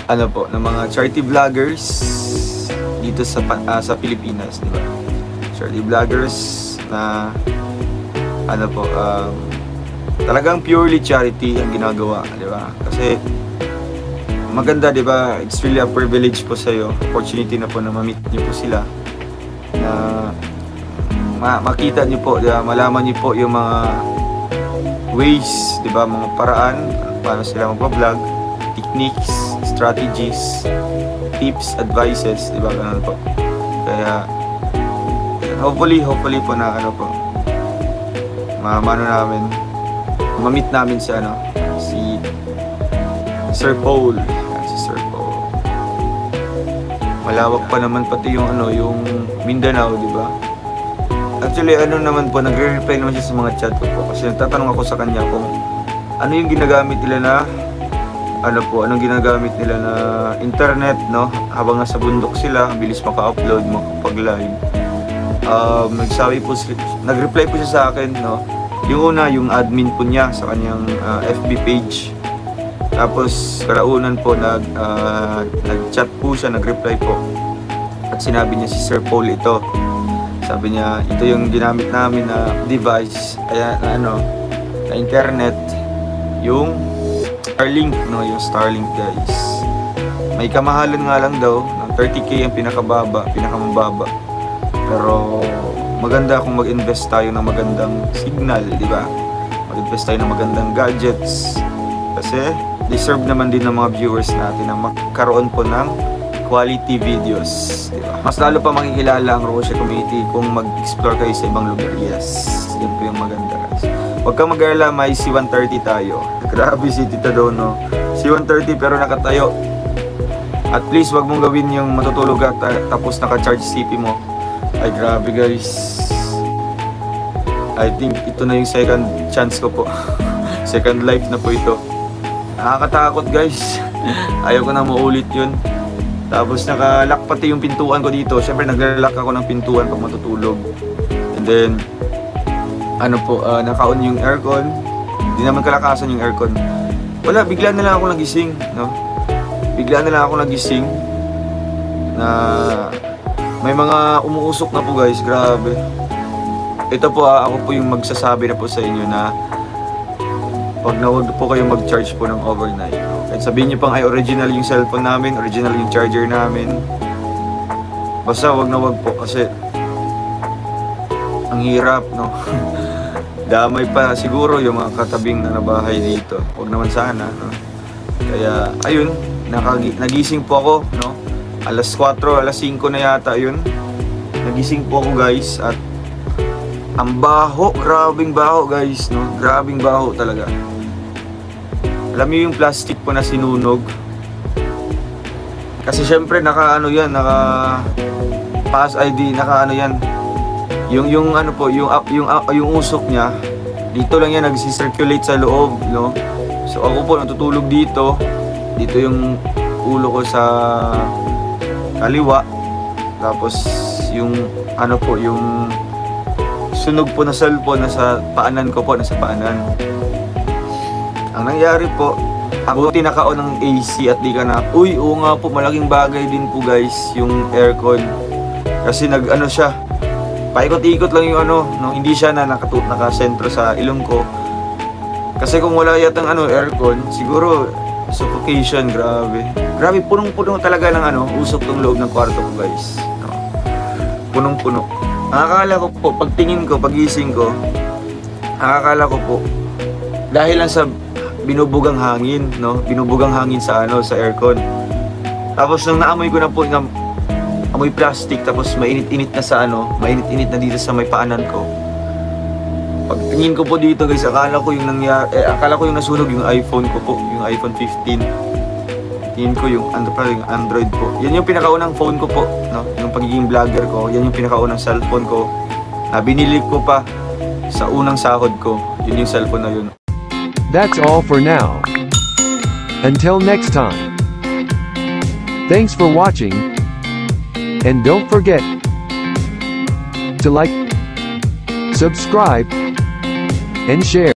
ano po, ng mga charity vloggers dito sa Pilipinas, di ba? Charity vloggers na ano po, talagang purely charity ang ginagawa, di ba? Kasi maganda, di ba? It's really a privilege po sa iyo, opportunity na po na ma-meet niyo po sila, na makita niyo po, di ba? Malaman niyo po yung mga ways, di ba? Mga paraan paano sila magpa-vlog, techniques, strategies, tips, advices, di ba? Ganun po. Kaya hopefully po na ano po, ma-meet namin si Sir Paul. Si Sir Paul. Malawak pa naman pati yung yung Mindanao, di ba? Actually, naman po, nagre-reply naman siya sa mga chat ko po. Kasi nagtatanong ako sa kanya kung ano yung ginagamit nila na anong ginagamit nila na internet, no? Habang nasa bundok sila, ang bilis maka-upload, makapag-live. Nag-reply po siya sa akin, no? Yung una, yung admin po niya sa kanyang FB page. Tapos kalaunan po nag-chat po siya, nag-reply po. At sinabi niya si Sir Paul ito. Sabi niya, ito yung ginamit namin na device, na internet, yung Starlink, no? Yung Starlink, guys. May kamahalan nga lang daw, ng 30K ang pinakamababa. Pero maganda kung mag-invest tayo ng magandang signal, di ba? Mag-invest tayo ng magandang gadgets. Kasi deserve naman din ng mga viewers natin na magkaroon po ng quality videos, diba? Mas lalo pa makikilala ang Roche community kung mag-explore kayo sa ibang lugar. Yes, yan po yung maganda, guys. Huwag kang mag-alala, may C130 tayo. Grabe si Tita Dono, C130 pero nakatayo. At please, wag mong gawin yung matutulog at tapos naka-charge CP mo. Ay grabe, guys. I think ito na yung second chance ko po. Second life na po ito. Nakakatakot, guys. Ayaw ko na maulit yun. Tapos naka-lock pati yung pintuan ko dito. Siyempre nagla-lock ako ng pintuan pag matutulog. And then naka-on yung aircon. Hindi naman kalakasan yung aircon. Wala, bigla na lang ako nagising, no? Bigla na lang ako nagising na may mga umuusok na po, guys. Grabe. Ito po, ako po yung magsasabi na po sa inyo na wag po kayong mag-charge po ng overnight. Kahit sabihin nyo pang ay original yung cellphone namin, original yung charger namin, basta wag po kasi ang hirap, no? Damay pa siguro yung mga katabing na bahay dito. Wag naman sana, no? Kaya ayun, nagising po ako, no? Alas 4, alas 5 na yata yun. Nagising po ako, guys, at ang baho, grabing baho, guys, no? Grabing baho talaga. Alam niyo yung plastic po na sinunog. Kasi syempre naka pass ID, yan. Yung usok niya, dito lang yan nagsi-circulate sa loob, no? So ako po natutulog dito. Dito yung ulo ko sa kaliwa. Tapos yung yung sunog po na cellphone nasa paanan ko po, nasa paanan. Ang nangyari po, ako tinakaon ng AC at di ka na, oo nga po, malaking bagay din po, guys, yung aircon. Kasi siya, paikot-ikot lang yung hindi siya na nakasentro sa ilong ko. Kasi kung wala yatang aircon, siguro suffocation, grabe. Grabe, punong-puno talaga ng usok ng loob ng kwarto ko, guys. Punong-puno. Nakakala ko po, pagtingin ko, pagising ko, nakakala ko po, dahil lang sa binubugang hangin, no? Binubugang hangin sa sa aircon. Tapos nung naamoy ko na po amoy plastic, tapos mainit-init na sa mainit-init na dito sa may paanan ko. Pagtingin ko po dito, guys, akala ko yung nasunog yung iPhone ko po, yung iPhone 15. Tingin ko yung Android po. Yan yung pinakaunang phone ko po, no? Yung pagiging vlogger ko, yan yung pinakaunang cellphone ko na binili ko pa sa unang sahod ko. Yun yung cellphone na yun. That's all for now. Until next time. Thanks for watching. And don't forget to like, subscribe, and share.